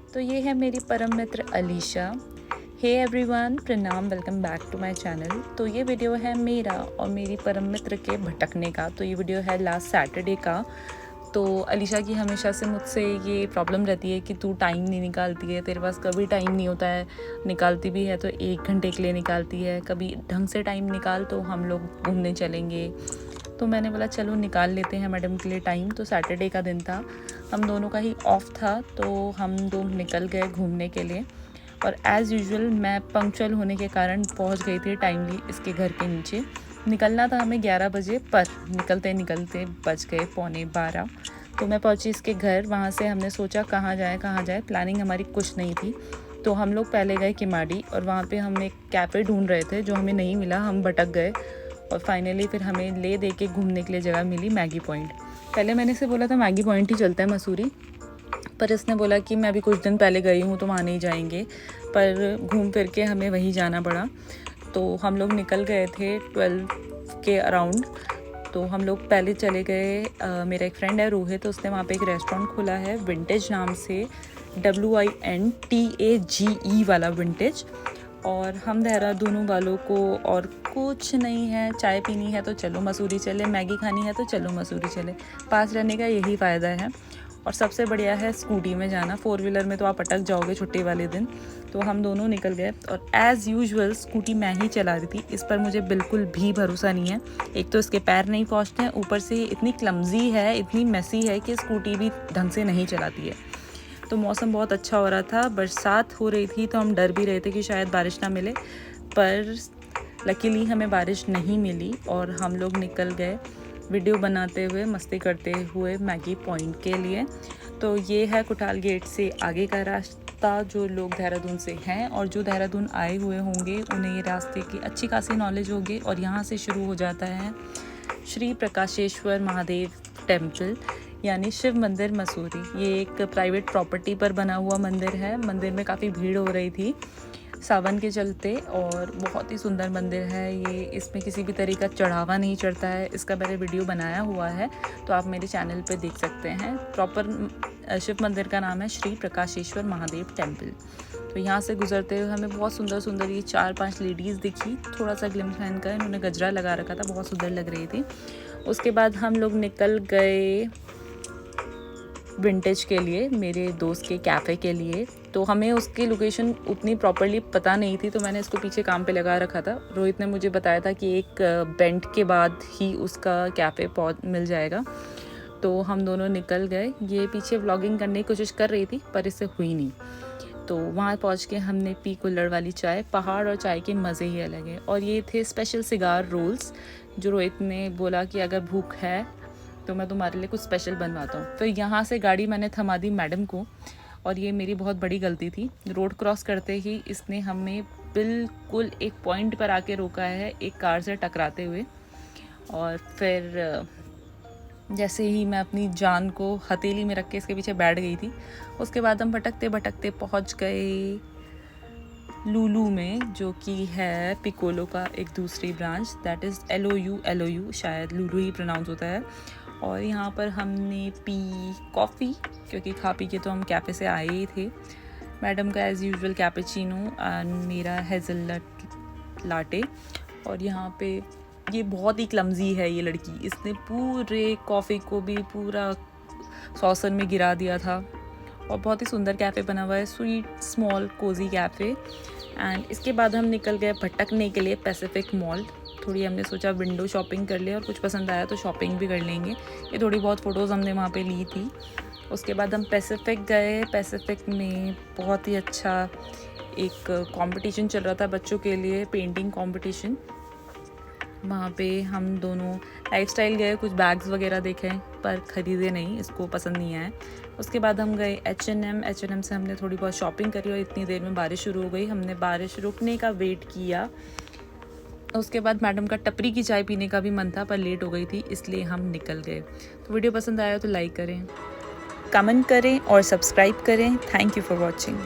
तो ये है मेरी परम मित्र अलीशा। हे एवरीवन, प्रणाम, welcome back to my channel. तो ये वीडियो है मेरा और मेरी परम मित्र के भटकने का। तो ये वीडियो है लास्ट सैटरडे का। तो अलीशा की हमेशा से मुझसे ये प्रॉब्लम रहती है कि तू टाइम नहीं निकालती है, तेरे पास कभी टाइम नहीं होता है, निकालती भी है तो 1 घंटे के लिए निकालती है, कभी ढंग से टाइम निकाल तो हम लोग घूमने चलेंगे। तो मैंने बोला चलो निकाल लेते हैं मैडम के लिए टाइम। तो सैटरडे का दिन था, हम दोनों का ही ऑफ था, तो हम दो निकल गए घूमने के लिए। और एज़ यूजुअल मैं पंक्चुअल होने के कारण पहुंच गई थी टाइमली इसके घर के नीचे। निकलना था हमें 11 बजे, पर निकलते निकलते बज गए 11:15। तो मैं पहुंची इसके घर। वहाँ से हमने सोचा कहाँ जाए, प्लानिंग हमारी कुछ नहीं थी। तो हम लोग पहले गए किमाड़ी और वहाँ पे हम एक कैफ़े ढूंढ रहे थे जो हमें नहीं मिला, हम भटक गए। और फाइनली फिर हमें ले दे के घूमने के लिए जगह मिली मैगी पॉइंट। पहले मैंने इसे बोला था मैगी पॉइंट ही चलता है मसूरी, पर इसने बोला कि मैं अभी कुछ दिन पहले गई हूँ तो वहाँ नहीं जाएंगे, पर घूम फिर के हमें वहीं जाना पड़ा। तो हम लोग निकल गए थे 12 के अराउंड। तो हम लोग पहले चले गए, मेरा एक फ्रेंड है रोहित, तो उसने वहाँ पे एक रेस्टोरेंट खोला है विंटेज नाम से, WINTAGE वाला विंटेज। और हम देहरादून वालों को और कुछ नहीं है, चाय पीनी है तो चलो मसूरी चले, मैगी खानी है तो चलो मसूरी चले। पास रहने का यही फ़ायदा है। और सबसे बढ़िया है स्कूटी में जाना, 4 व्हीलर में तो आप अटक जाओगे छुट्टी वाले दिन। तो हम दोनों निकल गए और एज़ यूजुअल स्कूटी मैं ही चला रही थी। इस पर मुझे बिल्कुल भी भरोसा नहीं है। एक तो इसके पैर नहीं पहुँचते हैं, ऊपर से इतनी क्लमजी है, इतनी मेसी है कि स्कूटी भी ढंग से नहीं चलाती है। तो मौसम बहुत अच्छा हो रहा था, बरसात हो रही थी, तो हम डर भी रहे थे कि शायद बारिश ना मिले, पर लकीली हमें बारिश नहीं मिली और हम लोग निकल गए वीडियो बनाते हुए, मस्ती करते हुए मैगी पॉइंट के लिए। तो ये है कुटाल गेट से आगे का रास्ता। जो लोग देहरादून से हैं और जो देहरादून आए हुए होंगे उन्हें ये रास्ते की अच्छी खासी नॉलेज होगी। और यहाँ से शुरू हो जाता है श्री प्रकाशेश्वर महादेव टेम्पल, यानी शिव मंदिर मसूरी। ये एक प्राइवेट प्रॉपर्टी पर बना हुआ मंदिर है। मंदिर में काफ़ी भीड़ हो रही थी सावन के चलते, और बहुत ही सुंदर मंदिर है ये। इसमें किसी भी तरह का चढ़ावा नहीं चढ़ता है। इसका मैंने वीडियो बनाया हुआ है, तो आप मेरे चैनल पे देख सकते हैं। प्रॉपर शिव मंदिर का नाम है श्री प्रकाशेश्वर महादेव टेम्पल। तो यहाँ से गुजरते हुए हमें बहुत सुंदर सुंदर ये 4-5 लेडीज़ दिखी। थोड़ा सा ग्लिम्स है इनका, इन्होंने गजरा लगा रखा था, बहुत सुंदर लग रही थी। उसके बाद हम लोग निकल गए विंटेज के लिए, मेरे दोस्त के कैफ़े के लिए। तो हमें उसकी लोकेशन उतनी प्रॉपर्ली पता नहीं थी, तो मैंने इसको पीछे काम पे लगा रखा था। रोहित ने मुझे बताया था कि एक बेंट के बाद ही उसका कैफ़े मिल जाएगा। तो हम दोनों निकल गए। ये पीछे व्लॉगिंग करने की कोशिश कर रही थी, पर इससे हुई नहीं। तो वहाँ पहुँच के हमने पी कुल्हड़ वाली चाय। पहाड़ और चाय के मज़े ही अलग है। और ये थे स्पेशल सिगार रोल्स, जो रोहित ने बोला कि अगर भूख है तो मैं तुम्हारे लिए कुछ स्पेशल बनवाता हूँ। फिर यहाँ से गाड़ी मैंने थमा दी मैडम को, और ये मेरी बहुत बड़ी गलती थी। रोड क्रॉस करते ही इसने हमें बिल्कुल एक पॉइंट पर आके रोका है, एक कार से टकराते हुए। और फिर जैसे ही मैं अपनी जान को हथेली में रख के इसके पीछे बैठ गई थी, उसके बाद हम भटकते भटकते पहुँच गए लूलू में, जो कि है पिकोलो का एक दूसरी ब्रांच, दैट इज़ LOU, शायद लूलू ही प्रोनाउंस होता है। और यहाँ पर हमने पी कॉफ़ी, क्योंकि खा पी के तो हम कैफ़े से आए ही थे। मैडम का एज़ यूजुअल कैपेचिनो एंड मेरा हेज़लनट लाटे। और यहाँ पे ये बहुत ही क्लमजी है ये लड़की, इसने पूरे कॉफ़ी को भी पूरा सॉसर में गिरा दिया था। और बहुत ही सुंदर कैफ़े बना हुआ है, sweet small cosy cafe. And इसके बाद हम निकल गए भटकने के लिए पैसिफिक मॉल। थोड़ी हमने सोचा विंडो शॉपिंग कर ले, और कुछ पसंद आया तो शॉपिंग भी कर लेंगे। ये थोड़ी बहुत फ़ोटोज़ हमने वहाँ पे ली थी। उसके बाद हम पैसिफिक गए। पैसिफिक में बहुत ही अच्छा एक कंपटीशन चल रहा था बच्चों के लिए, पेंटिंग कंपटीशन। वहाँ पे हम दोनों लाइफस्टाइल गए, कुछ बैग्स वगैरह देखे, पर ख़रीदे नहीं, इसको पसंद नहीं आए। उसके बाद हम गए H&M से हमने थोड़ी बहुत शॉपिंग करी, और इतनी देर में बारिश शुरू हो गई। हमने बारिश रुकने का वेट किया। उसके बाद मैडम का टपरी की चाय पीने का भी मन था, पर लेट हो गई थी, इसलिए हम निकल गए। तो वीडियो पसंद आया तो लाइक करें, कमेंट करें और सब्सक्राइब करें। Thank you for watching.